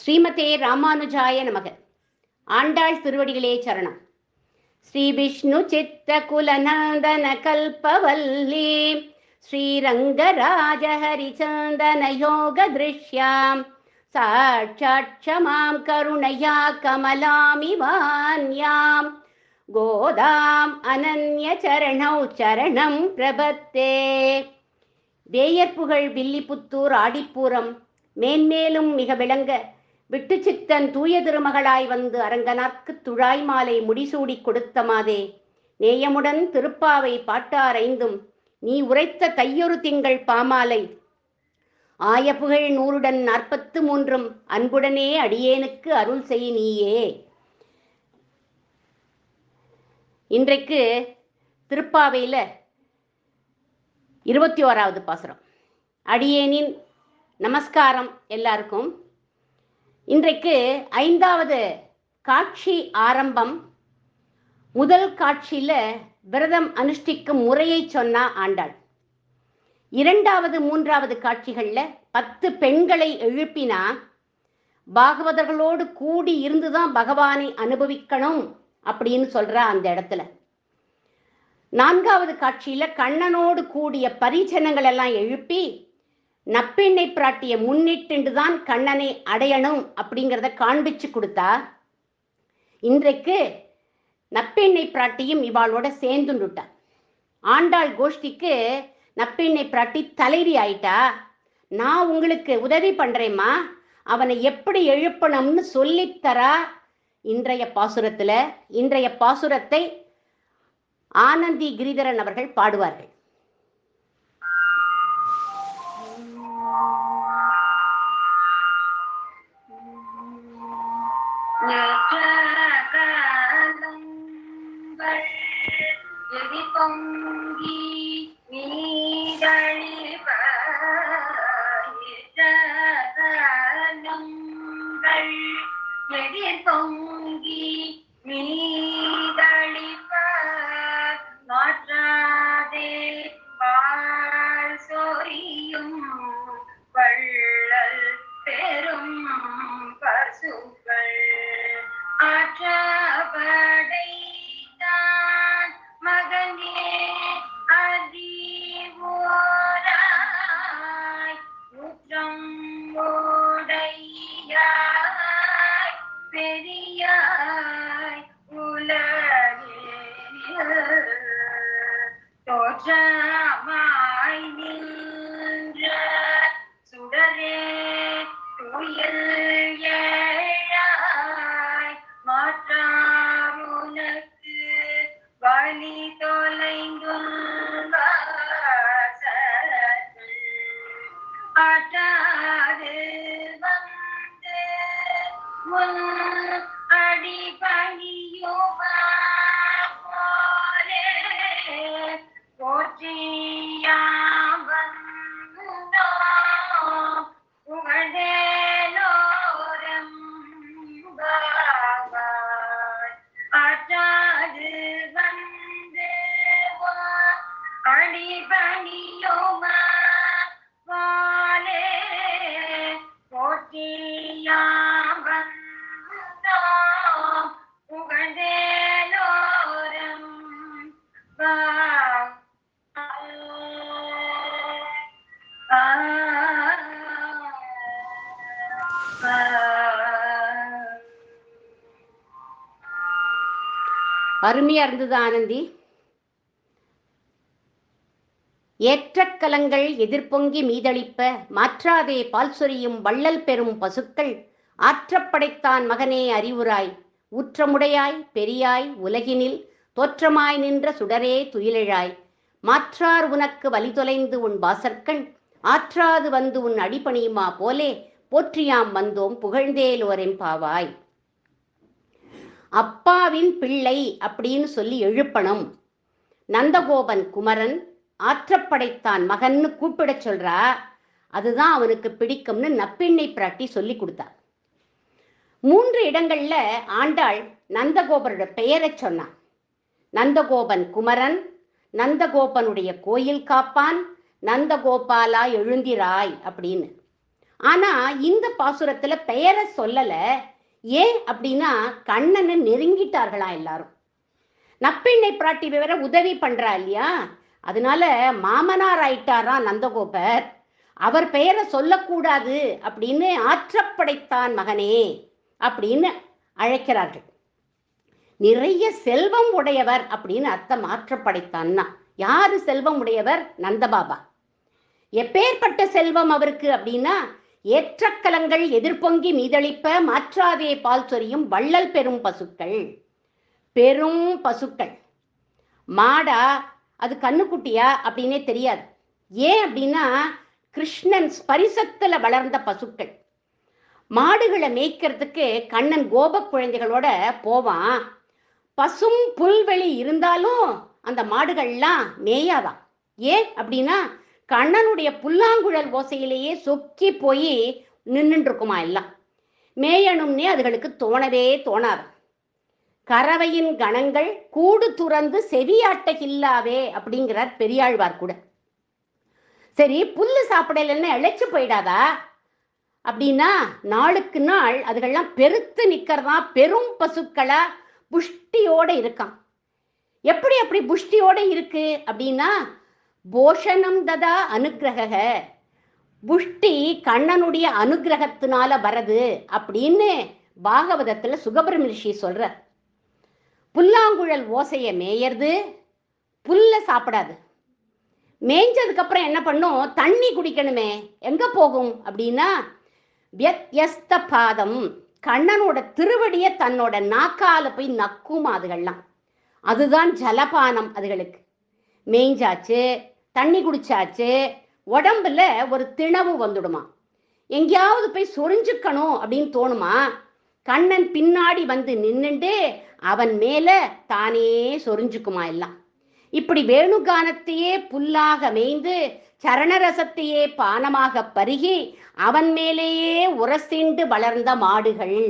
ஸ்ரீமதே ராமானுஜாய நமக. ஆண்டாள் திருவடிகளே சரணம். ஸ்ரீ விஷ்ணு சித்த குலநந்தன கல்பவல்லி ஸ்ரீரங்கராஜ ஹரிச்சந்தன யோக திருஷ்யாம் சாட்சாத் க்ஷமாம் கருணையா கமலாமிவான்யாம் கோதாம் அனன்ய சரணௌ சரணம் பிரபத்தே. வேயர்புகழ் வில்லிபுத்தூர் ஆடிப்பூரம் மேன்மேலும் மிக விளங்க விட்டு சித்தன் தூய திருமகளாய் வந்து அரங்கனார்க்கு துழாய் மாலை முடிசூடி கொடுத்த மாதே, நேயமுடன் திருப்பாவை பாட்டாரைந்தும் நீ உரைத்த தையொரு திங்கள் பாமாலை ஆயப்புகழ் 143 அன்புடனே அடியேனுக்கு அருள் செய் நீயே. இன்றைக்கு திருப்பாவையில 21வது பாசுரம். அடியேனின் நமஸ்காரம் எல்லாருக்கும். இன்றைக்கு 5வது காட்சி ஆரம்பம். முதல் காட்சியில விரதம் அனுஷ்டிக்கும் முறையை சொன்னா ஆண்டாள். 2வது 3வது காட்சிகள்ல 10 பெண்களை எழுப்பினா பாகவதர்களோடு கூடி இருந்துதான் பகவானை அனுபவிக்கணும் அப்படின்னு சொல்றா அந்த இடத்துல. 4வது காட்சியில கண்ணனோடு கூடிய பரிஜனங்கள் எல்லாம் எழுப்பி நப்பெண்ணை பிராட்டிய முன்னிட்டு தான் கண்ணனை அடையணும் அப்படிங்கிறத காண்பிச்சு கொடுத்தா. இன்றைக்கு நப்பெண்ணை பிராட்டியும் இவாளோட சேர்ந்துட்டா. ஆண்டாள் கோஷ்டிக்கு நப்பெண்ணை பிராட்டி தலைவி ஆயிட்டா. நான் உங்களுக்கு உதவி பண்றேம்மா, அவனை எப்படி எழுப்பணும்னு சொல்லித்தரா இன்றைய பாசுரத்துல. இன்றைய பாசுரத்தை ஆனந்தி கிரிதரன் அவர்கள் பாடுவார்கள். பொங்கி மீதளிப்ப மாற்றாதே பால் சொரியும் வள்ளல் பெரும் பசுக்கள் ஆற்றபடைத்தான் மகனே அறிவோராய் ஊற்றம் ஓடையாய் பெரியாய் உலகில் தோற்றமாய் நின்ற சுடரே துயில் ஏழாய் மாற்றாருனக்கு வழி தொலைந்தும் ஆற்றாது வந்து உன் அடிபணியுமா போரே போற்றியாம் வந்தோ புகழேலோரம் பாவாய் ஆற்றாது வந்து அடிபணியுமா போலே போற்றியாம் வந்தோ புகழேலோரம் அருமையா இருந்தது ஆனந்தி. ஏற்ற கலங்கள் எதிர்பொங்கி மீதளிப்ப மாற்றாதே பால் சொரியும் வள்ளல் பெரும் பசுக்கள் ஆற்றப்படைத்தான் மகனே அறிவுராய் ஊற்றமுடையாய் பெரியாய் உலகினில் தோற்றமாய் நின்ற சுடரே துயிலெழாய் மாற்றார் உனக்கு வழி தொலைந்து உன் வாசற்கண் ஆற்றாது வந்து உன் அடிபணியுமா போலே போற்றியாம் வந்தோம் புகழ்ந்தேலோரெம்பாவாய். அப்பாவின் பிள்ளை அப்படின்னு சொல்லி எழுப்பணும். நந்தகோபன் குமரன் ஆற்றப்படைத்தான் மகன்னு கூப்பிட சொல்றா. அதுதான் அவனுக்கு பிடிக்கும்னு நப்பெண்ணை பிராட்டி சொல்லி கொடுத்தா. 3 இடங்கள்ல ஆண்டாள் நந்தகோபரோட பெயரை சொன்னான். நந்தகோபன் குமரன், நந்தகோபனுடைய கோயில் காப்பான், நந்தகோபாலா எழுந்திராய் அப்படின்னு. ஆனா இந்த பாசுரத்துல பெயரை சொல்லல. ஏன் அப்படின்னா கண்ணனை நெருங்கிட்டார்களாம் எல்லாரும். நப்பெண்ணை பிராட்டி வேற உதவி பண்றா இல்லையா, அதனால மாமனார் ஆயிட்டாராம் நந்தகோபர். அவர் பெயரை சொல்லக்கூடாது அப்படின்னு ஆற்றப்படைத்தான் மகனே அப்படின்னு அழைக்கிறார்கள். நிறைய செல்வம் உடையவர் அப்படின்னு அர்த்தம். ஆற்றப்படைத்தான்னா யாரு செல்வம் உடையவர்? நந்தபாபா. எப்பேற்பட்ட செல்வம் அவருக்கு அப்படின்னா, ஏற்றக்கலங்கள் எதிர்பொங்கி மீதளிப்ப மாற்றாதே பால் சொரியும் வள்ளல் பெரும் பசுக்கள். பெரும் பசுக்கள். மாடா அது கண்ணுக்குட்டியா அப்படின்னே தெரியாது. ஏன் அப்படின்னா கிருஷ்ணன் ஸ்பரிசத்துல வளர்ந்த பசுக்கள். மாடுகளை மேய்க்கிறதுக்கு கண்ணன் கோப குழந்தைகளோட போவான். பசும் புல்வெளி இருந்தாலும் அந்த மாடுகள்லாம் மேயாதான். ஏன் அப்படின்னா கண்ணனுடைய புல்லாங்குழல் ஓசையிலேயே சொக்கி போய் நின்றுட்டு இருக்குமா எல்லாம். மேயணும்னே அதுகளுக்கு தோணவே தோணாது. கறவையின் கணங்கள் கூடு துறந்து செவியாட்டகில்லாவே அப்படிங்கிறார் பெரியாழ்வார் கூட. சரி, புல்லு சாப்பிடலன்னு இழைச்சு போயிடாதா அப்படின்னா நாளுக்கு நாள் அதுகள்லாம் பெருத்து நிக்கிறதா. பெரும் பசுக்களா புஷ்டியோட இருக்கான். எப்படி அப்படி புஷ்டியோட இருக்கு அப்படின்னா போஷணம் ததா அனுகிரக, புஷ்டி கண்ணனுடைய அனுகிரகத்தினால வரது அப்படின்னு பாகவதத்துல சுகபிரம ரிஷி சொல்ற. புல்லாங்குழல் ஓசைய மேயறது, புல்ல சாப்பிடாது. மேய்ஞ்சதுக்கு அப்புறம் என்ன பண்ணும்? தண்ணி குடிக்கணுமே. எங்க போகும் அப்படின்னா வியத்யஸ்த பாதம், கண்ணனோட திருவடிய தன்னோட நாக்கால போய் நக்கும் அதுகள்லாம். அதுதான் ஜலபானம் அதுகளுக்கு. மேய்ஞ்சாச்சு, தண்ணி குடிச்சாச்சு, உடம்புல ஒரு திணவு வந்துடுமா. எங்கேயாவது போய் சொரிஞ்சுக்கணும் அப்படின்னு தோணுமா, கண்ணன் பின்னாடி வந்து நின்னுண்டு அவன் மேல தானே சொரிஞ்சுக்குமா எல்லாம். இப்படி வேணுகானத்தையே புல்லாக மேய்ந்து சரணரசத்தையே பானமாக பருகி அவன் மேலேயே உரசிண்டு வளர்ந்த மாடுகள்.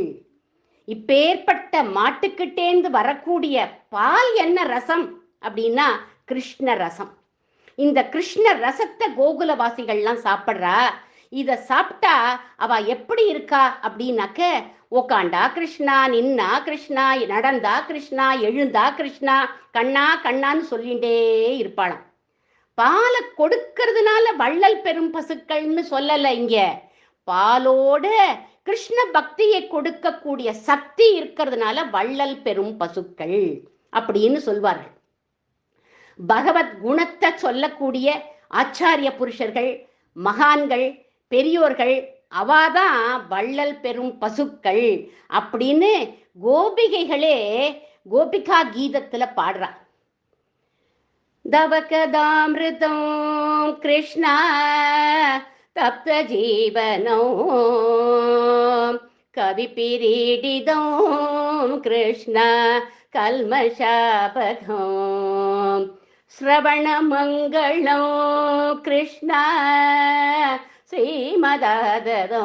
இப்பேற்பட்ட மாட்டுக்கிட்டேந்து வரக்கூடிய பால் என்ன ரசம் அப்படின்னா கிருஷ்ண ரசம். இந்த கிருஷ்ண ரசத்தை கோகுலவாசிகள்லாம் சாப்பிட்றா. இத சாப்பிட்டா அவ எப்படி இருக்கா அப்படின்னாக்க, உக்காண்டா கிருஷ்ணா, நின்னா கிருஷ்ணா, நடந்தா கிருஷ்ணா, எழுந்தா கிருஷ்ணா, கண்ணா கண்ணான்னு சொல்லிண்டே இருப்பாளாம். பாலை கொடுக்கறதுனால வள்ளல் பெரும் பசுக்கள்னு சொல்லல இங்க. பாலோட கிருஷ்ண பக்தியை கொடுக்கக்கூடிய சக்தி இருக்கிறதுனால வள்ளல் பெரும் பசுக்கள் அப்படின்னு சொல்வார்கள். பகவத் குணத்தை சொல்லக்கூடிய ஆச்சாரிய புருஷர்கள், மகான்கள், பெரியோர்கள் அவாதான் வள்ளல் பெரும் பசுக்கள் அப்படின்னு கோபிகைகளே கோபிகா கீதத்துல பாடுறா. தவகதாமிருதம் கிருஷ்ணா தப்த ஜீவனோ கவி பீரிடிதம் கிருஷ்ண கல்மஷாபகம் ஸ்ரவண மங்களம் கிருஷ்ண ஸ்ரீமதாததோ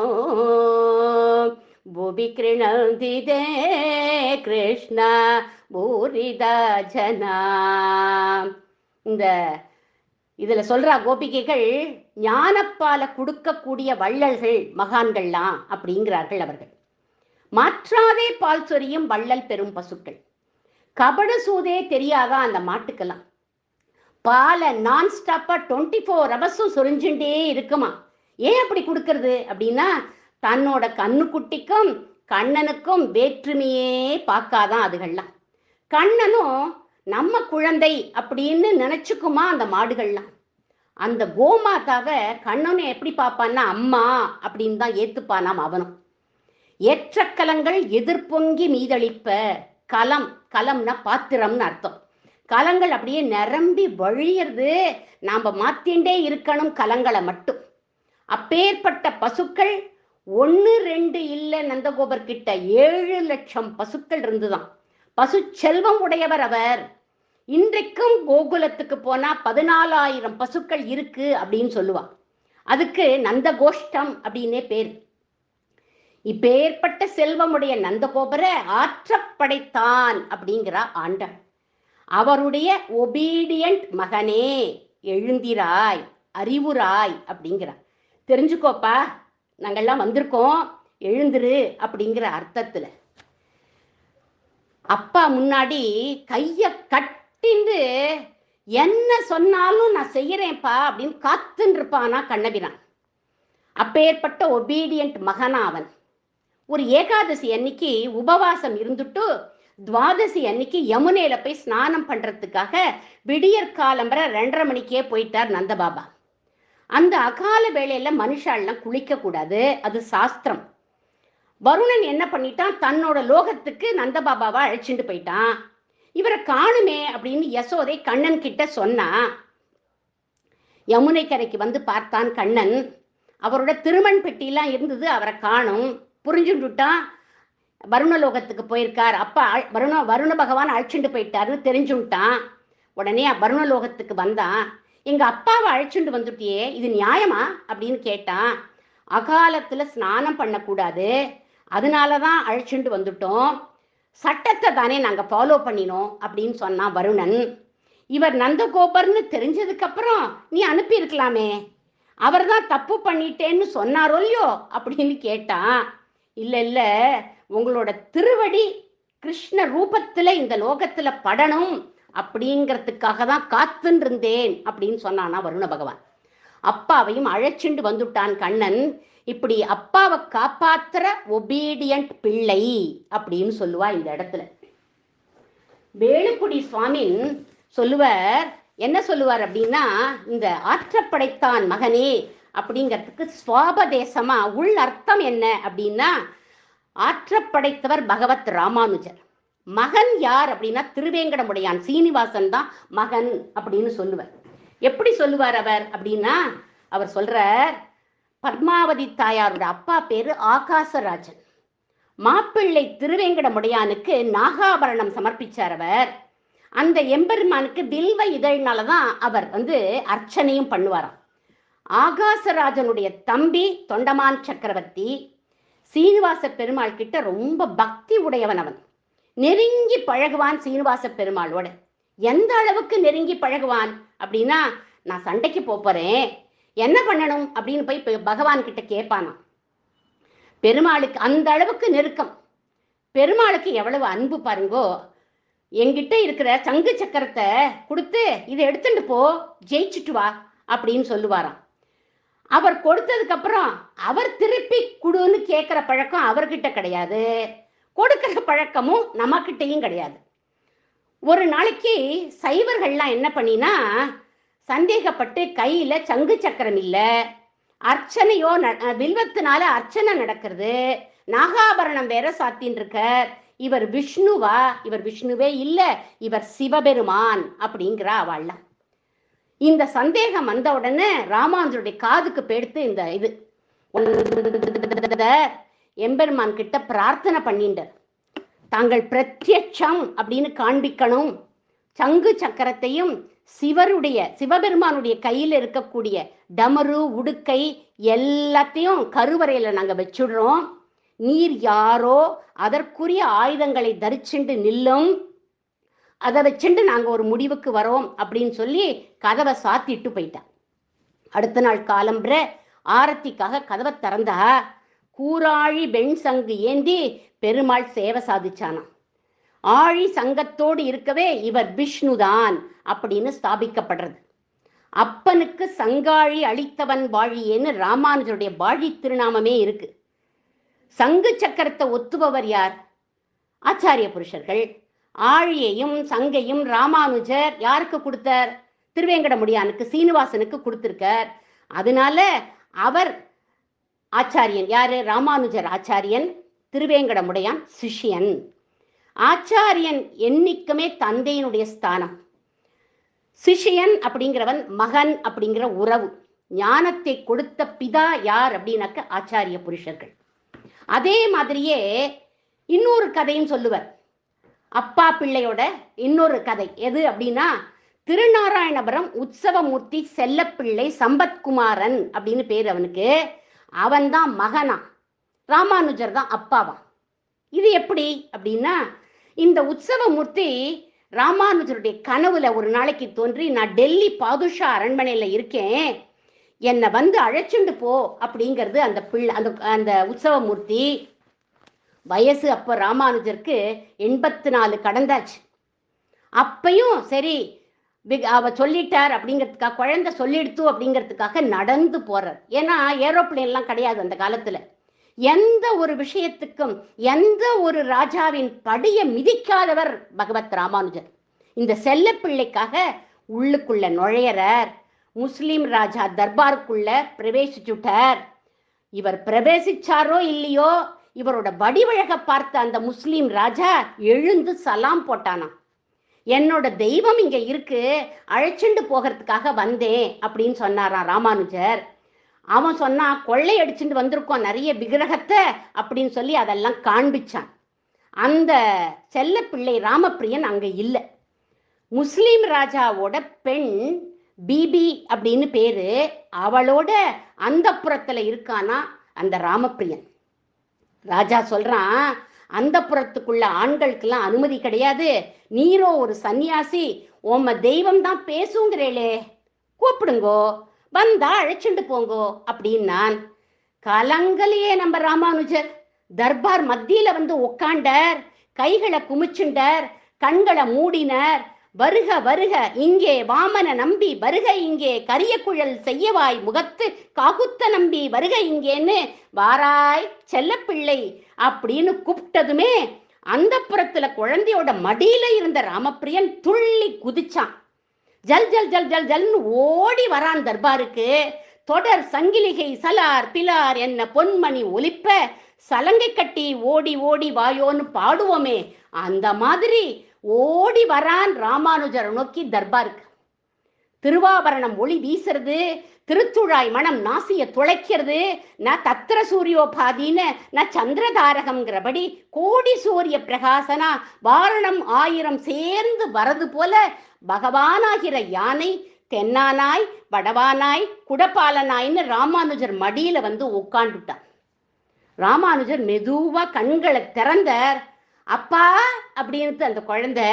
பூபி கிருணந்திதே கிருஷ்ண பூரிதா ஜனா. இந்த இதுல சொல்றா கோபிகைகள் ஞானப்பாலை கொடுக்கக்கூடிய வள்ளல்கள் மகான்கள்லாம் அப்படிங்கிறார்கள் அவர்கள். மாற்றாதே பால் சொரியும் வள்ளல் பெரும் பசுக்கள். கபட சூதே தெரியாதா அந்த மாட்டுக்கெல்லாம். பாலை நான் ஸ்டாப்பா 24 hours சொரிஞ்சுட்டே இருக்குமா. ஏன் அப்படி கொடுக்கறது அப்படின்னா தன்னோட கண்ணுக்குட்டிக்கும் கண்ணனுக்கும் வேற்றுமையே பார்க்காதான் அதுகள்லாம். கண்ணனும் நம்ம குழந்தை அப்படின்னு நினைச்சுக்குமா அந்த மாடுகள்லாம். அந்த கோமாதாவை கண்ணனும் எப்படி பார்ப்பான்னா அம்மா அப்படின்னு தான் ஏத்துப்பானாம் அவனும். ஏற்றக்கலங்கள் எதிர்பொங்கி மீதளிப்ப, கலம், கலம்னா பாத்திரம்னு அர்த்தம். கலங்கள் அப்படியே நிரம்பி வழியறது, நாம மாத்திண்டே இருக்கணும் கலங்களை மட்டும். அப்பேற்பட்ட பசுக்கள் 1 2 இல்லை, நந்தகோபர் கிட்ட 7 லட்சம் பசுக்கள் இருந்துதான். பசு செல்வம் உடையவர் அவர். இன்றைக்கும் கோகுலத்துக்கு போனா 14,000 பசுக்கள் இருக்கு அப்படின்னு சொல்லுவா. அதுக்கு நந்த கோஷ்டம் அப்படின்னே பேர். இப்பேற்பட்ட செல்வமுடைய நந்தகோபரை ஆற்றப்படைத்தான் அப்படிங்கிறா ஆண்டாள். அவருடைய ஒபீடியன்ட் மகனே எழுந்திராய் அறிவுராய் அப்படிங்கிறார். தெரிஞ்சுக்கோப்பா, நாங்கள்லாம் வந்திருக்கோம், எழுந்துரு அப்படிங்கிற அர்த்தத்துல. அப்பா முன்னாடி கைய கட்டிண்டு என்ன சொன்னாலும் நான் செய்யறேன்ப்பா அப்படின்னு காத்துன்னு இருப்பானா கண்ணபிரான். அப்பேற்பட்ட ஒபீடியன்ட் மகனா அவன். ஒரு ஏகாதசி அன்னைக்கு உபவாசம் இருந்துட்டு துவாதசி அன்னைக்கு யமுனையில போய் ஸ்நானம் பண்றதுக்காக விடியற்காலம்பர 2:30 மணிக்கே போயிட்டார் நந்தபாபா. அந்த அகால வேளையில மனுஷாலாம் குளிக்க கூடாது, அது சாஸ்திரம். வருணன் என்ன பண்ணிட்டான், தன்னோட லோகத்துக்கு நந்தபாபாவை அழைச்சிட்டு போயிட்டான். இவரை காணுமே அப்படின்னு யசோதை கண்ணன் கிட்ட சொன்னா. யமுனை கரைக்கு வந்து பார்த்தான் கண்ணன். அவரோட திருமண் பெட்டிலாம் இருந்தது, அவரை காணும். புரிஞ்சுட்டான், வருணலோகத்துக்கு போயிருக்கார். அப்பா வருண பகவான் அழைச்சிட்டு போயிட்டாருன்னு தெரிஞ்சுட்டான். உடனே வருணலோகத்துக்கு வந்தான். எங்க அப்பாவை அழைச்சிட்டு வந்துட்டியே, இது நியாயமா அப்படின்னு கேட்டான். அகாலத்துல ஸ்நானம் பண்ணக்கூடாது, அதனாலதான் அழைச்சிட்டு வந்துட்டோம், சட்டத்தை தானே நாங்க ஃபாலோ பண்ணினோம் அப்படின்னு சொன்னான் வருணன். இவர் நந்தகோபர்னு தெரிஞ்சதுக்கு அப்புறம் நீ அனுப்பி இருக்கலாமே, அவர் தான் தப்பு பண்ணிட்டேன்னு சொன்னாரோ இல்லையோ அப்படின்னு கேட்டான். இல்ல இல்ல, உங்களோட திருவடி கிருஷ்ண ரூபத்துல இந்த லோகத்துல படணும் அப்படிங்கிறதுக்காக தான் காத்துன்னு இருந்தேன் அப்படின்னு சொன்னானா வருண பகவான். அப்பாவையும் அழைச்சிண்டு வந்துட்டான் கண்ணன். இப்படி அப்பாவை காப்பாத்துற ஒபீடியன்ட் பிள்ளை அப்படின்னு சொல்லுவா இந்த இடத்துல. வேலுக்குடி சுவாமின் சொல்லுவார், என்ன சொல்லுவார் அப்படின்னா, இந்த ஆற்றப்படைத்தான் மகனே அப்படிங்கிறதுக்கு சுவாபதேசமா உள் அர்த்தம் என்ன அப்படின்னா, ஆற்றப்படைத்தவர் பகவத் ராமானுஜர். மகன் யார் அப்படின்னா திருவேங்கடமுடையான் சீனிவாசன் தான் மகன் அப்படின்னு சொல்லுவார். எப்படி சொல்லுவார் அவர் அப்படின்னா, அவர் சொல்றார், பத்மாவதி தாயாரோட அப்பா பேரு ஆகாசராஜன். மாப்பிள்ளை திருவேங்கடமுடையானுக்கு நாகாபரணம் சமர்ப்பிச்சார் அவர். அந்த எம்பெருமானுக்கு வில்வ இதழ்னாலதான் அவர் அர்ச்சனையும் பண்ணுவாராம். ஆகாசராஜனுடைய தம்பி தொண்டமான் சக்கரவர்த்தி சீனிவாச பெருமாள் கிட்ட ரொம்ப பக்தி உடையவன். அவன் நெருங்கி பழகுவான் சீனிவாச பெருமாளோட. எந்த அளவுக்கு நெருங்கி பழகுவான் அப்படின்னா, நான் சண்டைக்கு போறேன், என்ன பண்ணணும் அப்படின்னு போய் பகவான் கிட்ட கேட்பானாம். பெருமாளுக்கு அந்த அளவுக்கு நெருக்கம். பெருமாளுக்கு எவ்வளவு அன்பு பாருங்கோ. என்கிட்ட இருக்கிற சங்கு சக்கரத்தை கொடுத்து இதை எடுத்துட்டு போ, ஜெயிச்சுட்டு வா அப்படின்னு சொல்லுவாராம். அவர் கொடுத்ததுக்கு அப்புறம் அவர் திருப்பி குடுன்னு கேட்கிற பழக்கம் அவர்கிட்ட கிடையாது, கொடுக்கிற பழக்கமும் நம்மகிட்டையும் கிடையாது. ஒரு நாளைக்கு சைவர்கள்லாம் என்ன பண்ணினா, சந்தேகப்பட்டு கையில சங்கு சக்கரம் இல்ல, அர்ச்சனையோ வில்வத்தினால அர்ச்சனை நடக்கிறது, நாகாபரணம் வேற சாத்தின் இருக்க, இவர் விஷ்ணுவா? இவர் விஷ்ணுவே இல்ல, இவர் சிவபெருமான் அப்படிங்கிறா அவள்லாம். இந்த சந்தேகம் வந்த உடனே ராமானுஜருடைய காதுக்கு பேடுத்து இந்த இது எம்பெருமான் கிட்ட பிரார்த்தனை பண்ணிண்டார். தாங்கள் பிரத்யட்சம் அப்படின்னு காண்பிக்கணும், சங்கு சக்கரத்தையும் சிவபெருமானுடைய கையில் இருக்கக்கூடிய டமரு உடுக்கை எல்லாத்தையும் கருவறையில நாங்க வச்சுடுறோம், நீர் யாரோ அதற்குரிய ஆயுதங்களை தரிச்சுண்டு நில்லும், அதை வச்சுண்டு நாங்க ஒரு முடிவுக்கு வரோம் அப்படின்னு சொல்லி கதவை சாத்திட்டு போயிட்டான். அடுத்த நாள் காலம்புற ஆரத்திக்காக கதவை திறந்தா, கூராழி வெண் சங்கு ஏந்தி பெருமாள் சேவை சாதிச்சானாம். ஆழி சங்கத்தோடு இருக்கவே இவர் விஷ்ணுதான் அப்படின்னு ஸ்தாபிக்கப்படுறது. அப்பனுக்கு சங்காழி அளித்தவன் வாழியேன்னு ராமானுஜருடைய வாழி திருநாமமே இருக்கு. சங்கு சக்கரத்தை ஒத்துபவர் யார்? ஆச்சாரிய புருஷர்கள். ஆழியையும் சங்கையும் ராமானுஜர் யாருக்கு கொடுத்தார்? திருவேங்கடமுடியானுக்கு சீனிவாசனுக்கு கொடுத்திருக்கார். அதனால அவர் ஆச்சாரியன் யாரு? ராமானுஜர் ஆச்சாரியன், திருவேங்கடமுடையான் சிஷ்யன். ஆச்சாரியன் என்னைக்குமே தந்தையினுடைய ஸ்தானம். சிஷ்யன் அப்படிங்கிறவன் மகன் அப்படிங்கிற உறவு. ஞானத்தை கொடுத்த பிதா யார் அப்படின்னாக்க ஆச்சாரிய புருஷர்கள். அதே மாதிரியே இன்னொரு கதையும் சொல்லுவர். அப்பா பிள்ளையோட இன்னொரு கதை எது அப்படின்னா, திருநாராயணபுரம் உற்சவமூர்த்தி செல்லப்பிள்ளை சம்பத்குமாரன் அப்படின்னு பேர் அவனுக்கு. அவன் தான் மகனா, ராமானுஜர் தான் அப்பாவா. இது எப்படி அப்படின்னா, இந்த உற்சவமூர்த்தி ராமானுஜருடைய கனவுல ஒரு நாளைக்கு தோன்றி, நான் டெல்லி பாதுஷா அரண்மனையில இருக்கேன், என்னை வந்து அழைச்சுண்டு போ அப்படிங்கிறது அந்த பிள்ளை, அந்த அந்த உற்சவமூர்த்தி. வயசு அப்போ ராமானுஜருக்கு 84 கடந்தாச்சு. அப்பையும் சரி அவ சொல்லிட்டார் அப்படிங்கிறதுக்காக, குழந்தை சொல்லிடுத்து அப்படிங்கிறதுக்காக நடந்து போறார். ஏன்னா ஏரோப்ளேன்லாம் கிடையாது அந்த காலத்துல. எந்த ஒரு விஷயத்துக்கும் எந்த ஒரு ராஜாவின் படியை மிதிக்காதவர் பகவத் ராமானுஜர். இந்த செல்ல பிள்ளைக்காக உள்ளுக்குள்ள நுழையறார். முஸ்லிம் ராஜா தர்பாருக்குள்ள பிரவேசிச்சுட்டார். இவர் பிரவேசிச்சாரோ இல்லையோ, இவரோட வடிவழக பார்த்த அந்த முஸ்லிம் ராஜா எழுந்து சலாம் போட்டானாம். என்னோட தெய்வம் இங்க இருக்கு, அழைச்சுண்டு போகிறதுக்காக வந்தேன் அப்படின்னு சொன்னாராம் ராமானுஜர். அவன் சொன்னா கொள்ளை அடிச்சுட்டு வந்திருக்கோம் நிறைய விக்கிரகத்தை அப்படின்னு சொல்லி அதெல்லாம் காண்பிச்சான். அந்த செல்ல பிள்ளை ராமப்பிரியன் அங்க இல்லை. முஸ்லிம் ராஜாவோட பெண் பிபி அப்படின்னு பேரு, அவளோட அந்த புறத்துல இருக்கானா அந்த ராமப்பிரியன். ராஜா சொல்றான், அந்த புறத்துக்குள்ள ஆண்களுக்கெல்லாம் அனுமதி கிடையாது, நீரோ ஒரு சன்னியாசி, உம்ம தெய்வம் தான் பேசுங்கிறேளே, கூப்பிடுங்கோ, வந்தா அழைச்சுண்டு போங்கோ அப்படின்னான். கலங்கலையே நம்ம ராமானுஜர். தர்பார் மத்தியில வந்து உட்காண்டார், கைகளை குமிச்சுண்டார், கண்களை மூடினார். வருக வருக இங்கே வாமன நம்பி, வருக இங்கே கரிய குழல் செய்யவாய் முகத்து காகுத்த நம்பி, வருக இங்கேன்னு வாராய் செல்லப்பிள்ளை அப்படின்னு கூப்பிட்டதுமே அந்த புறத்துல குழந்தையோட மடியில இருந்த ராமப்பிரியன் துள்ளி குதிச்சான். ஜல் ஜல் ஜல் ஜல் ஜல்னு ஓடி வரான் தர்பாருக்கு. தொடர் சங்கிலிகை சலார் பிலார் என்ன பொன்மணி ஒலிப்ப, சலங்கை கட்டி ஓடி ஓடி வாயோன்னு பாடுவோமே, அந்த மாதிரி ஓடி வரான் ராமானுஜரை நோக்கி தர்பாருக்கு. திருவாபரணம் ஒளி வீசுறது, திருத்துழாய் மனம் நாசிய துளைக்கிறது. ந தத்திர சூரியோபாதின்னு ந சந்திரதாரகம்ங்கிறபடி கோடி சூரிய பிரகாசனா வாரணம் 1000 சேர்ந்து வரது போல பகவானாகிற யானை தென்னானாய் வடவானாய் குடபாலனாய்ன்னு ராமானுஜர் மடியில வந்து உட்காந்துட்டான். ராமானுஜர் மெதுவா கண்களை திறந்தார். அப்பா அப்படின்னு அந்த குழந்தை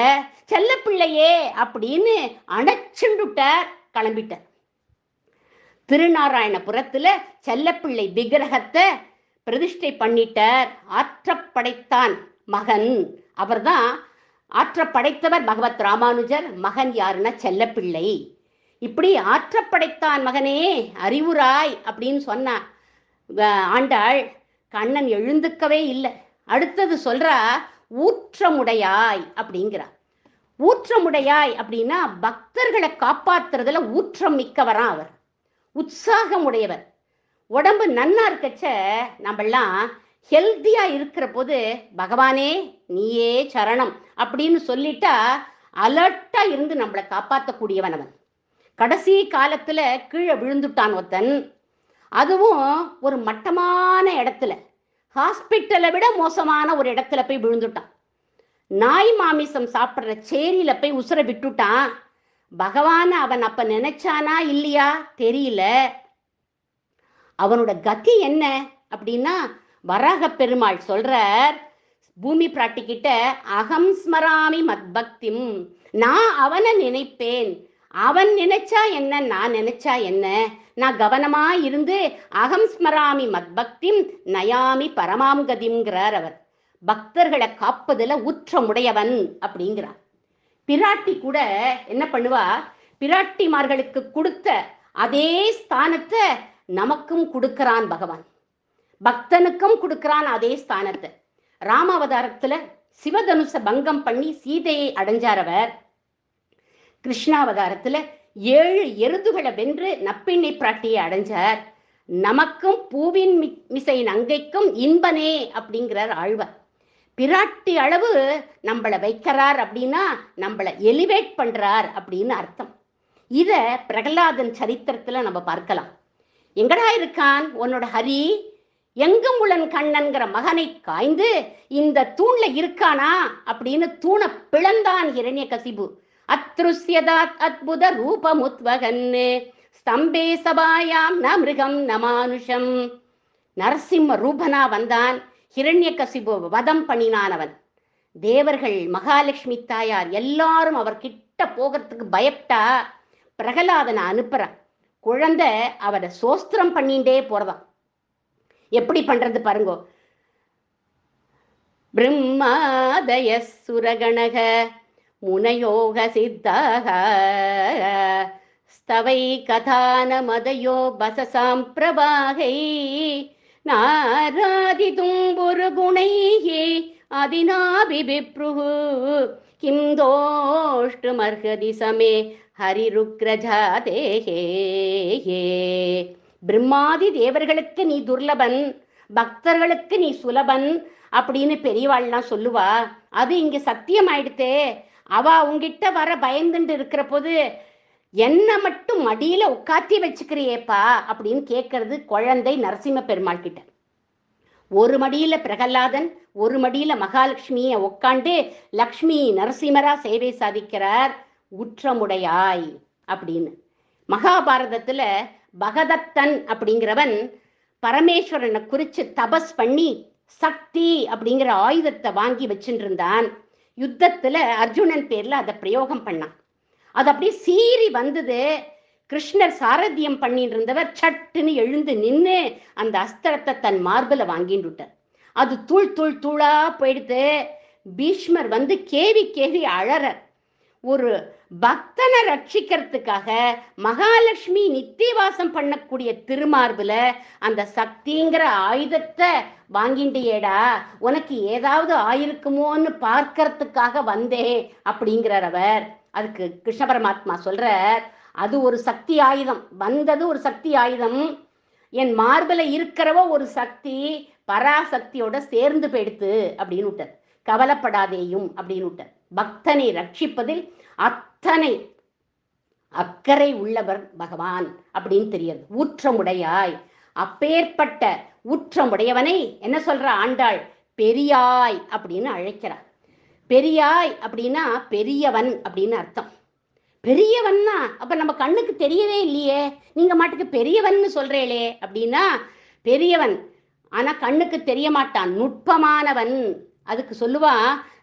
செல்ல பிள்ளையே அப்படின்னு அணைச்சுண்டுட்டார், கிளம்பிட்டார். திருநாராயணபுரத்துல செல்லப்பிள்ளை விக்கிரகத்தை பிரதிஷ்டை பண்ணிட்டார். ஆற்றப்படைத்தான் மகன், அவர்தான் ஆற்றப்படைத்தவர் பகவத் ராமானுஜர். மகன் யாருன்னா செல்லப்பிள்ளை. இப்படி ஆற்றப்படைத்தான் மகனே அறிவுராய் அப்படின்னு சொன்ன ஆண்டாள் கண்ணன் எழுந்துக்கவே இல்லை. அடுத்தது சொல்றா ஊற்றமுடையாய் அப்படிங்கிறா. ஊற்றமுடையாய் அப்படின்னா பக்தர்களை காப்பாத்துறதுல ஊற்றம் மிக்கவரான் அவர், உற்சாகம் உடையவர். உடம்பு நன்னா இருக்கச்ச நம்மெல்லாம் ஹெல்த்தியா இருக்கிற போது பகவானே நீயே சரணம் அப்படின்னு சொல்லிட்டா அலர்ட்டா இருந்து நம்மளை காப்பாற்றக்கூடியவன் அவன். கடைசி காலத்துல கீழே விழுந்துட்டான் ஒருத்தன், அதுவும் ஒரு மட்டமான இடத்துல, ஹாஸ்பிட்டலை விட மோசமான ஒரு இடத்துல போய் விழுந்துட்டான். நாய் மாமிசம் சாப்பிட்ற சேரியில போய் உசுர விட்டுட்டான். பகவான் அவன் அப்ப நினைச்சானா இல்லையா தெரியல. அவனோட கதி என்ன அப்படின்னா, வராக பெருமாள் சொல்றார் பூமி பிராட்டிக்கிட்ட, அகம் ஸ்மராமி மத்பக்திம், நான் அவனை நினைப்பேன், அவன் நினைச்சா என்ன நான் நினைச்சா என்ன, நான் கவனமா இருந்து அகம் ஸ்மராமி மத்பக்திம் நயாமி பரமாம் கதிங்கிறார் அவர். பக்தர்களை காப்பதுல ஊற்றமுடையவன் அப்படிங்கிறார். பிராட்டி கூட என்ன பண்ணுவா, பிராட்டிமார்களுக்கு கொடுத்த அதே ஸ்தானத்தை நமக்கும் கொடுக்கிறான் பகவான், பக்தனுக்கும் கொடுக்கிறான் அதே ஸ்தானத்தை. ராமாவதாரத்துல சிவதனுச பங்கம் பண்ணி சீதையை அடைஞ்சாரவர். கிருஷ்ணாவதாரத்துல 7 எருதுகளை வென்று நப்பிண்ணை பிராட்டியை அடைஞ்சார். நமக்கும் பூவின் மிசை நங்கைக்கும் இன்பனே அப்படிங்கிறார் ஆழ்வார். பிராட்டி அளவு நம்மளை வைக்கிறார் அப்படின்னா நம்மளை எலிவேட் பண்றார் அப்படின்னு அர்த்தம். இத பிரகலாதன் சரித்திரத்துல நம்ம பார்க்கலாம். எங்கடா இருக்கான் உன்னோட ஹரி, எங்கும் உளன் கண்ணன்கிற மகனை காய்ந்து இந்த தூண்ல இருக்கானா அப்படின்னு தூண பிளந்தான் ஹிரண்யகசிபு. அத்ருஸ்யதாத் அத்புத ரூபமுத்வகன் ஸ்தம்பே சபாயாம் ந மிருகம் ந மானுஷம். நரசிம்ம ரூபனா வந்தான், ஹிரண்யகசிபு வதம் பண்ணினானவன். தேவர்கள் மகாலட்சுமி தாயார் எல்லாரும் அவர் கிட்ட போகிறதுக்கு பயப்பட்டா பிரகலாதனை அனுப்புறான். குழந்தை அவரை சோஸ்திரம் பண்ணிண்டே போறதாம். எப்படி பண்றது பாருங்கோ. பிரம்மாதய சுரகணக முனயோக சித்தாக ஸ்தவை கதான மதயோ பசசாம் பிரபாகை நாராதிதும் ஒரு குணையே அதினாபிபிப்ருஹு கிம் தோஷ்டுமர்ஹதி சமே ஹரிருக்ரஜாதேஹே. பிரம்மாதி தேவர்களுக்கு நீ துர்லபன், பக்தர்களுக்கு நீ சுலபன் அப்படின்னு பெரியவாள்லாம் சொல்லுவா. அது இங்க சத்தியம் ஆயிடுத்தே. அவ உங்ககிட்ட வர பயந்துட்டு இருக்கிற போது என்ன மட்டும் மடியில உட்காத்தி வச்சுக்கிறியேப்பா அப்படின்னு கேட்கறது குழந்தை நரசிம்ம பெருமாள் கிட்ட. ஒரு மடியில பிரகலாதன், ஒரு மடியில மகாலட்சுமிய உட்காண்டு லக்ஷ்மி நரசிம்மரா சேவை சாதிக்கிறார். உற்றமுடையாய் அப்படின்னு. மகாபாரதத்துல பகதத்தன் அப்படிங்கிறவன் பரமேஸ்வரனை குறிச்சு தபஸ் பண்ணி சக்தி அப்படிங்கிற ஆயுதத்தை வாங்கி வச்சுட்டு இருந்தான். யுத்தத்துல அர்ஜுனன் பேர்ல அதை பிரயோகம் பண்ணான். அது அப்படியே சீறி வந்தது. கிருஷ்ணர் சாரத்தியம் பண்ணிட்டு இருந்தவர் சட்டுன்னு எழுந்து நின்று அந்த அஸ்திரத்தை தன் மார்பில வாங்கிட்டு விட்டார். அது தூள் தூள் தூளா போயிடுத்து. பீஷ்மர் வந்து கேவி கேவி அழறர். ஒரு பக்தனை ரட்சிக்கிறதுக்காக மகாலட்சுமி நித்தியவாசம் பண்ணக்கூடிய திருமார்புல அந்த சக்திங்கிற ஆயுதத்தை வாங்கிண்டியேடா, உனக்கு ஏதாவது ஆயிருக்குமோன்னு பார்க்கறதுக்காக வந்தேன் அப்படிங்கிறார் அவர். அதுக்கு கிருஷ்ண பரமாத்மா சொல்றார், அது ஒரு சக்தி ஆயுதம், வந்தது ஒரு சக்தி ஆயுதம், என் மார்பில இருக்கிறவ ஒரு சக்தி பராசக்தியோட சேர்ந்து போயிடுத்து அப்படின்னு விட்டார். கவலைப்படாதேயும் அப்படின்னு விட்டார். பக்தனை ரட்சிப்பதில் அத்தனை அக்கறை உள்ளவர் பகவான் அப்படின்னு தெரியாது. ஊற்றமுடையாய், அப்பேற்பட்ட ஊற்றமுடையவனை என்ன சொல்ற ஆண்டாள், பெரியாய் அப்படின்னு அழைக்கிறார். பெரியாய் அப்படின்னா பெரியவன் அப்படின்னு அர்த்தம். பெரியவன்னா அப்ப நம்ம கண்ணுக்கு தெரியவே இல்லையே, நீங்க மாட்டுக்கு பெரியவன் சொல்றேளே அப்படின்னா, பெரியவன் ஆனா கண்ணுக்கு தெரிய மாட்டான், நுட்பமானவன். அதுக்கு சொல்லுவா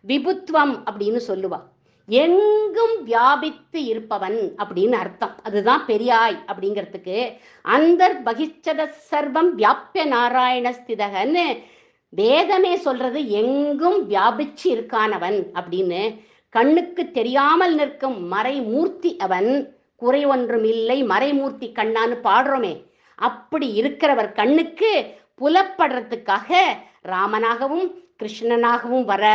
விபுத்துவம் அப்படின்னு சொல்லுவா, எங்கும் வியாபித்து இருப்பவன் அப்படின்னு அர்த்தம். அதுதான் பெரியாய் அப்படிங்கிறதுக்கு. அந்தர் பகிச்சத சர்வம் வியாபிய நாராயண ஸ்திதகன்னு வேதமே சொல்றது, எங்கும் வியாபிச்சு இருக்கானவன் அப்படின்னு. கண்ணுக்கு தெரியாமல் நிற்கும் மறைமூர்த்தி அவன், குறை ஒன்றும் இல்லை மறைமூர்த்தி கண்ணான்னு பாடுறோமே, அப்படி இருக்கிறவர் கண்ணுக்கு புலப்படுறதுக்காக ராமனாகவும் கிருஷ்ணனாகவும் வர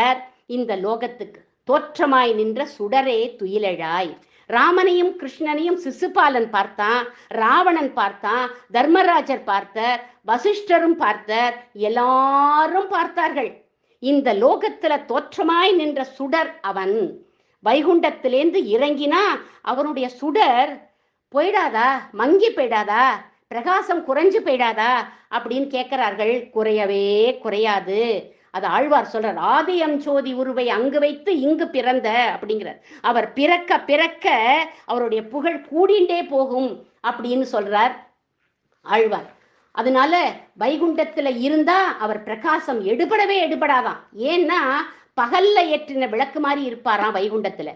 இந்த லோகத்துக்கு தோற்றமாய் நின்ற சுடரே துயிலழாய். ராமனையும் கிருஷ்ணனையும் சிசுபாலன் பார்த்தான், ராவணன் பார்த்தான், தர்மராஜர் பார்த்தார், வசிஷ்டரும் பார்த்தார், எல்லாரும் பார்த்தார்கள். இந்த லோகத்துல தோற்றமாய் நின்ற சுடர் அவன். வைகுண்டத்திலேந்து இறங்கினா அவனுடைய சுடர் போயிடாதா, மங்கி போயிடாதா, பிரகாசம் குறைஞ்சு போயிடாதா அப்படின்னு கேட்கிறார்கள். குறையவே குறையாது. அது ஆழ்வார் சொல்றார், ஆதியம் சோதி உருவை அங்கு வைத்து இங்கு பிறந்த அப்படிங்கிறார். அவர் பிறக்க பிறக்க அவருடைய புகழ் கூடிண்டே போகும் அப்படின்னு சொல்றார் ஆழ்வார். அதனால வைகுண்டத்துல இருந்தா அவர் பிரகாசம் எடுபடவே எடுபடாதான். ஏன்னா பகல்ல ஏற்றின விளக்கு மாதிரி இருப்பாராம் வைகுண்டத்துல.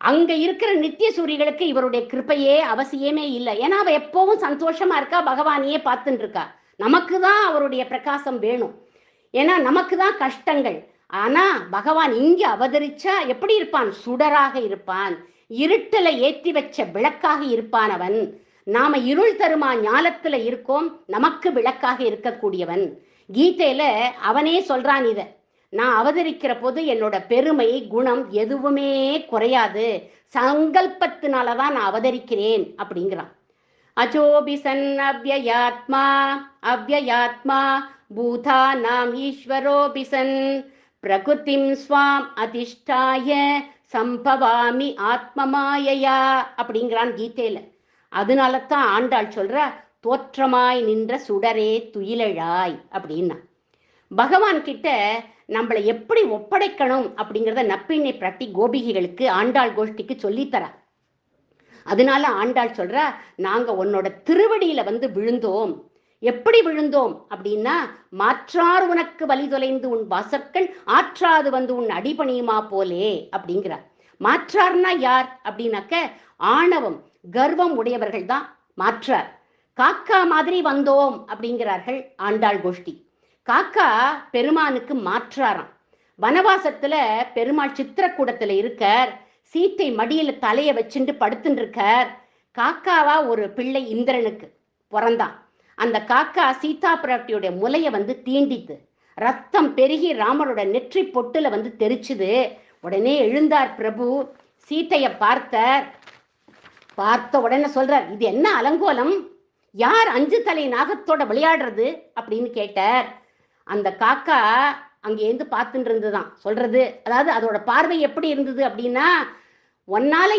அங்க இருக்கிற நித்திய சூரிகளுக்கு இவருடைய கிருப்பையே அவசியமே இல்லை. ஏன்னா அவ எப்பவும் சந்தோஷமா இருக்கா, பகவானையே பார்த்துட்டு இருக்கா. நமக்கு தான் அவருடைய பிரகாசம் வேணும், ஏன்னா நமக்கு தான் கஷ்டங்கள். ஆனா பகவான் இங்க அவதரிச்சா எப்படி இருப்பான், சுடராக இருப்பான், இருட்டுல ஏற்றி வச்ச விளக்காக இருப்பான் அவன். நாம இருள் தருமா ஞானத்துல இருக்கோம், நமக்கு விளக்காக இருக்கக்கூடியவன். கீதையில அவனே சொல்றான், இத நான் அவதரிக்கிற போது என்னோட பெருமை குணம் எதுவுமே குறையாது, சங்கல்பத்தினாலதான் நான் அவதரிக்கிறேன் அப்படிங்கிறான். அஜோபிசன் அவ்யயாத்மா அவ்யயாத்மா பூதா நாம் ஈஸ்வரோபிசன் பிரகுதிம் ஸ்வாம் அதிஷ்டாய சம்பவாமி ஆத்மமாயையா அப்படிங்கிறான் கீதையில. அதனால தான் ஆண்டாள் சொல்றா, தோற்றமாய் நின்ற சுடரே துயிலழாய் அப்படின்னா. பகவான் கிட்ட நம்மளை எப்படி ஒப்படைக்கணும் அப்படிங்கிறத நப்பிண்ணை பிரட்டி கோபிகைகளுக்கு ஆண்டாள் கோஷ்டிக்கு சொல்லித்தரா. அதனால ஆண்டாள் சொல்றா, நாங்க உன்னோட திருவடியில வந்து விழுந்தோம். எப்படி விழுந்தோம் அப்படின்னா, மாற்றார் உனக்கு வழி தொலைந்து உன் வாசற்கண் ஆற்றாது வந்து உன் அடிபணியுமா போலே அப்படிங்கிறார். மாற்றார்னா யார் அப்படின்னாக்க, ஆணவம் கர்வம் உடையவர்கள் தான் மாற்றார். காக்கா மாதிரி வந்தோம் அப்படிங்கிறார்கள் ஆண்டாள் கோஷ்டி. காக்கா பெருமானுக்கு மாற்றாராம். வனவாசத்துல பெருமாள் சித்திரக்கூடத்துல இருக்கார். சீத்தை மடியில தலைய வச்சுட்டு படுத்துட்டு இருக்கார். காக்காவா ஒரு பிள்ளை இந்திரனுக்கு பிறந்தான். அந்த காக்கா சீதா பிராட்டியுடைய முலைய வந்து தீண்டித்து ரத்தம் பெருகி ராமரோட நெற்றி பொட்டுல வந்து தெரிச்சுது. உடனே எழுந்தார் பிரபு. சீத்தைய பார்த்தார். பார்த்த உடனே சொல்றார், இது என்ன அலங்கோலம், யார் 5 தலை நாகத்தோட விளையாடுறது அப்படின்னு கேட்டார். அந்த காக்கா அங்கேருந்து பார்த்துட்டு இருந்துதான் சொல்றது. அதாவது அதோட பார்வை எப்படி இருந்தது அப்படின்னா, உன்னால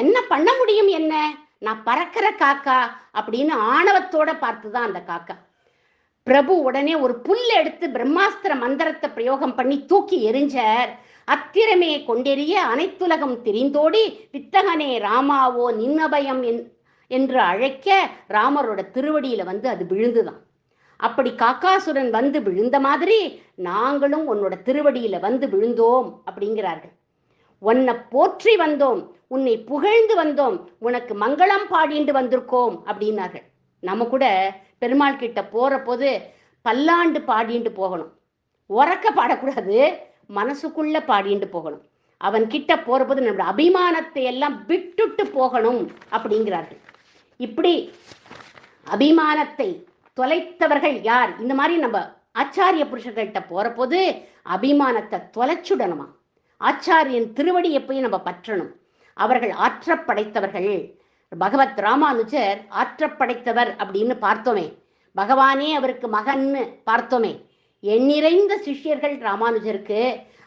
என்ன பண்ண முடியும், என்ன நான் பறக்கிற காக்கா அப்படின்னு ஆணவத்தோட பார்த்துதான் அந்த காக்கா. பிரபு உடனே ஒரு புல் எடுத்து பிரம்மாஸ்திர மந்திரத்தை பிரயோகம் பண்ணி தூக்கி எரிஞ்சார். அத்திரமே கொண்டெறிய அனைத்துலகம் திரிந்தோடி வித்தகனே ராமாவோ நின்னபயம் என்று அழைக்க ராமரோட திருவடியில வந்து அது விழுந்துதான். அப்படி காக்காசுரன் வந்து விழுந்த மாதிரி நாங்களும் உன்னோட திருவடியில வந்து விழுந்தோம் அப்படிங்கிறார்கள். உன்னை போற்றி வந்தோம், உன்னை புகழ்ந்து வந்தோம், உனக்கு மங்களம் பாடிண்டு வந்திருக்கோம் அப்படின்னார்கள். நம்ம கூட பெருமாள் கிட்ட போற போது பல்லாண்டு பாடிண்டு போகணும். உறக்க பாடக்கூடாது, மனசுக்குள்ள பாடிண்டு போகணும். அவன் கிட்ட போற போது நம்மளோட அபிமானத்தை எல்லாம் விட்டுட்டு போகணும் அப்படிங்கிறார்கள். இப்படி அபிமானத்தை தொலைத்தவர்கள் யார்? இந்த மாதிரி நம்ம ஆச்சாரிய புருஷர்கள்ட்ட போற போது அபிமானத்தை தொலைச்சுடணுமா. ஆச்சாரியன் திருவடியை போய் நம்ம பற்றணும். அவர்கள் ஆற்றப்படைத்தவர்கள். பகவத் ராமானுஜர் ஆற்றப்படைத்தவர் அப்படின்னு பார்த்தோமே. பகவானே அவருக்கு மகன்னு பார்த்தோமே. எண்ணிறைந்த சிஷ்யர்கள் ராமானுஜருக்கு.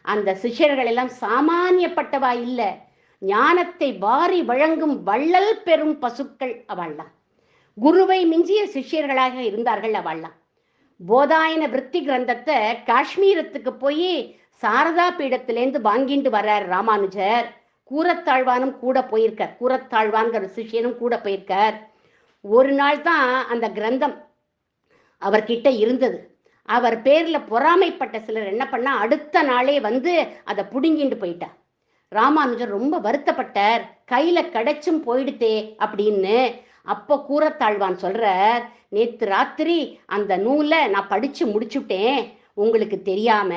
அந்த சிஷ்யர்கள் எல்லாம் சாமானியப்பட்டவா இல்ல, ஞானத்தை வாரி வழங்கும் வள்ளல் பெரும் பசுக்கள் அவள்லாம். குருவை மிஞ்சிய சிஷ்யர்களாக இருந்தார்கள் அவள்லாம். போதாயன விருத்தி கிரந்தத்தை காஷ்மீரத்துக்கு போய் சாரதா பீடத்திலேருந்து வாங்கிட்டு வர்றார் ராமானுஜர். கூரத்தாழ்வானும் கூட போயிருக்கார். கூரத்தாழ்வான்கிற சிஷ்யனும் கூட போயிருக்கார். ஒரு நாள் தான் அந்த கிரந்தம் அவர்கிட்ட இருந்தது. அவர் பேர்ல பொறாமைப்பட்ட சிலர் என்ன பண்ணா, அடுத்த நாளே வந்து அதை புடுங்கிட்டு போயிட்டார். ராமானுஜர் ரொம்ப வருத்தப்பட்டார். கையில கிடைச்சும் போயிடுத்தே அப்படின்னு. அப்போ கூரத்தாழ்வான் சொல்றார், நேத்து ராத்திரி அந்த நூலை நான் படிச்சு முடிச்சுட்டேன், உங்களுக்கு தெரியாம,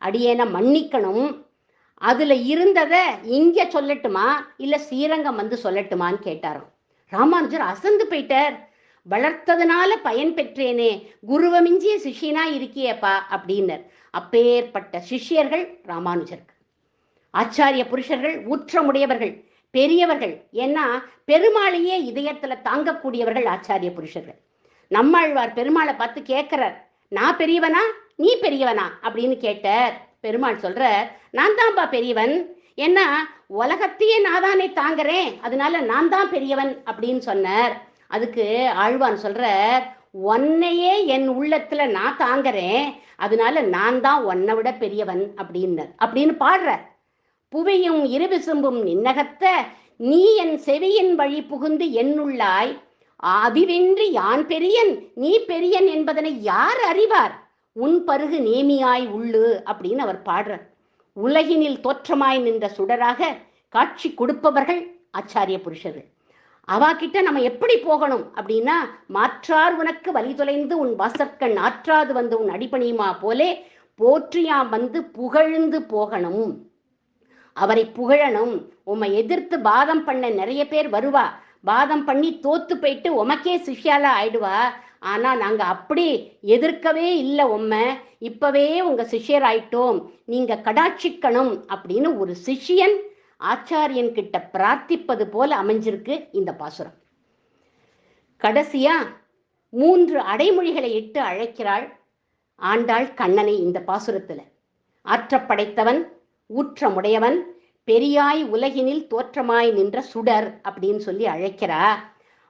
அடியேன மன்னிக்கணும். அதுல இருந்தத இங்க சொல்லட்டுமா இல்ல ஸ்ரீரங்கம் வந்து சொல்லட்டுமான்னு கேட்டாராம். ராமானுஜர் அசந்து போயிட்டார். வளர்த்ததுனால பயன் பெற்றேனே, குருவை மிஞ்சிய சிஷ்யனா இருக்கியப்பா அப்படின்னர். அப்பேற்பட்ட சிஷ்யர்கள் ராமானுஜருக்கு. ஆச்சாரிய புருஷர்கள் ஊற்றமுடையவர்கள், பெரியவர்கள். ஏன்னா பெருமாளையே இதயத்துல தாங்கக்கூடியவர்கள் ஆச்சாரிய புருஷர்கள். நம்மாழ்வார் பெருமாளை பார்த்து கேட்கிறார், நான் பெரியவனா நீ பெரியவனா அப்படின்னு கேட்டார். பெருமாள் சொல்ற, நான் தான்பா பெரியவன், ஏன்னா உலகத்தையே நான் தானே தாங்குறேன், அதனால நான் தான் பெரியவன் அப்படின்னு சொன்னார். அதுக்கு ஆழ்வான் சொல்ற, உன்னையே என் உள்ளத்துல நான் தாங்குறேன், அதனால நான் தான் உன்னை விட பெரியவன் அப்படின்னு பாடுற. புவியும் இருவிசும்பும் நின்னகத்த நீ என் செவியின் வழி புகுந்து என்னுள்ளாய், அதிவென்றி யான் பெரியன் நீ பெரியன் என்பதனை யார் அறிவார், உன் பருகு நேமியாய் உள்ளு அப்படின்னு அவர் பாடுறார். உலகினில் தோற்றமாய் நின்ற சுடராக காட்சி கொடுப்பவர்கள் ஆச்சாரிய புருஷர்கள். அவா கிட்ட நம்ம எப்படி போகணும் அப்படின்னா, மாற்றார் உனக்கு வழி தொலைந்து உன் வாசற்கண் ஆற்றாது வந்து உன் அடிபணியுமா போலே போற்றியாம் வந்து புகழ்ந்து போகணும். அவரை புகழணும். உம்மை எதிர்த்து பாதம் பண்ண நிறைய பேர் வருவா, பாதம் பண்ணி தோத்து போயிட்டு உமக்கே சிஷ்யாலா ஆயிடுவா. ஆனா நாங்க அப்படி எதிர்க்கவே இல்லை, உம்மை இப்பவே உங்க சிஷ்யர் ஆயிட்டோம், நீங்க கடாட்சிக்கணும் அப்படின்னு ஒரு சிஷ்யன் ஆச்சாரியன் கிட்ட பிரார்த்திப்பது போல அமைஞ்சிருக்கு இந்த பாசுரம். கடைசியா 3 அடைமொழிகளை இட்டு அழைக்கிறாள் ஆண்டாள் கண்ணனை இந்த பாசுரத்துல. ஆற்றப்படைத்தவன், ஊற்றமுடையவன், பெரியாய் உலகினில் தோற்றமாய் நின்ற சுடர் அப்படின்னு சொல்லி அழைக்கிறா.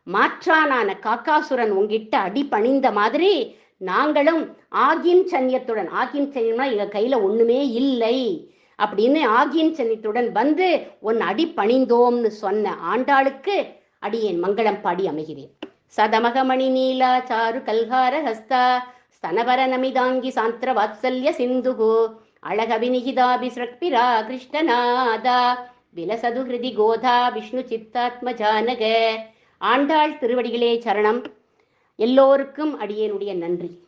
மாற்றானான காக்காசுரன் உங்கிட்ட அடி பணிந்த மாதிரி நாங்களும் ஆகின் சன்னியத்துடன், ஆகின் சன்னியம்னா எங்க கையில ஒண்ணுமே இல்லை அப்படின்னு ஆகின் சன்னியத்துடன் வந்து உன் அடி பணிந்தோம்னு சொன்ன ஆண்டாளுக்கு அடியேன் மங்களம் பாடி அமைகிறேன். சதமகமணி நீலா சாரு கல்கார ஹஸ்தா ஸ்தனவர நமிதாங்கி சாந்திர வாத்சல்ய சிந்துகு அழகவிநிகிதாபிஸ்ரக்பிரா கிருஷ்ணநாதா விலசது ஹிருதி கோதா விஷ்ணு சித்தாத்மஜானக ஆண்டாள் திருவடிகளே சரணம். எல்லோருக்கும் அடியேனுடைய நன்றி.